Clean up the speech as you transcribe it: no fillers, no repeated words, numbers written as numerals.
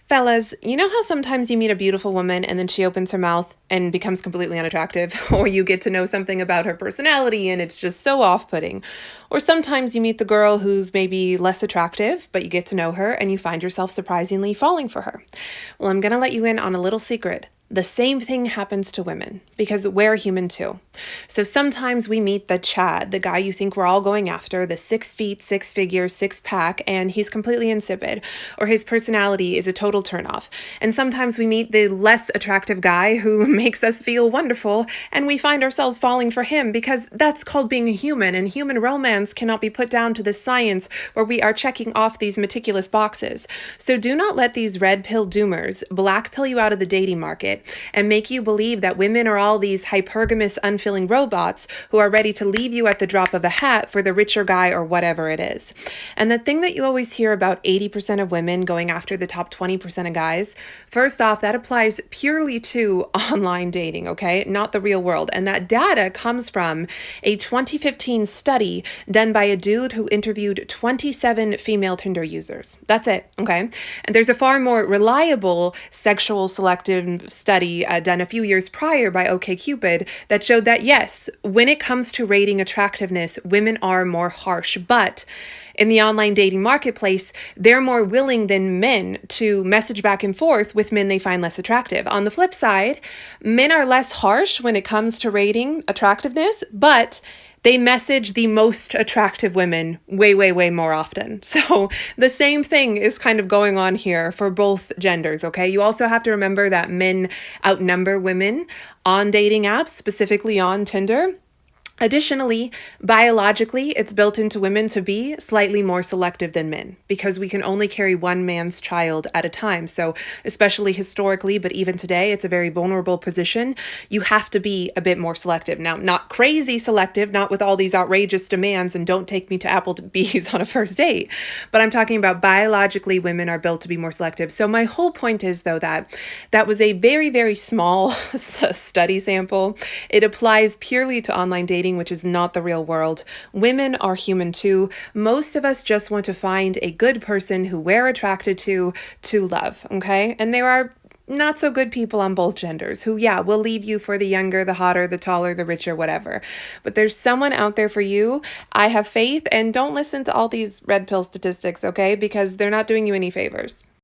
Fellas, you know how sometimes you meet a beautiful woman and then she opens her mouth and becomes completely unattractive? Or you get to know something about her personality and it's just so off putting? Or sometimes you meet the girl who's maybe less attractive, but you get to know her and you find yourself surprisingly falling for her. Well, I'm going to let you in on a little secret. The same thing happens to women because we're human too. So sometimes we meet the Chad, the guy you think we're all going after, the 6 feet, 6 figure, six pack, and he's completely insipid, or his personality is a total turnoff. And sometimes we meet the less attractive guy who makes us feel wonderful, and we find ourselves falling for him because that's called being a human, and human romance cannot be put down to the science where we are checking off these meticulous boxes. So do not let these red pill doomers black pill you out of the dating market and make you believe that women are all these hypergamous, unfeeling robots who are ready to leave you at the drop of a hat for the richer guy or whatever it is. And the thing that you always hear about 80% of women going after the top 20% of guys, first off, that applies purely to online dating, okay? Not the real world. And that data comes from a 2015 study done by a dude who interviewed 27 female Tinder users. That's it, okay? And there's a far more reliable sexual selective study done a few years prior by OkCupid that showed that yes, when it comes to rating attractiveness, women are more harsh, but in the online dating marketplace, they're more willing than men to message back and forth with men they find less attractive. On the flip side, men are less harsh when it comes to rating attractiveness, but they message the most attractive women way, way, way more often. So the same thing is kind of going on here for both genders, okay? You also have to remember that men outnumber women on dating apps, specifically on Tinder. Additionally, biologically, it's built into women to be slightly more selective than men because we can only carry one man's child at a time. So, especially historically, but even today, it's a very vulnerable position. You have to be a bit more selective. Now, not crazy selective, not with all these outrageous demands and don't take me to Applebee's on a first date, but I'm talking about biologically, women are built to be more selective. So, my whole point is, though, that that was a very, very small study sample. It applies purely to online dating, which is not the real world. Women are human too. Most of us just want to find a good person who we're attracted to love, okay? And there are not so good people on both genders who, yeah, will leave you for the younger, the hotter, the taller, the richer, whatever. But there's someone out there for you. I have faith, and don't listen to all these red pill statistics, okay? Because they're not doing you any favors.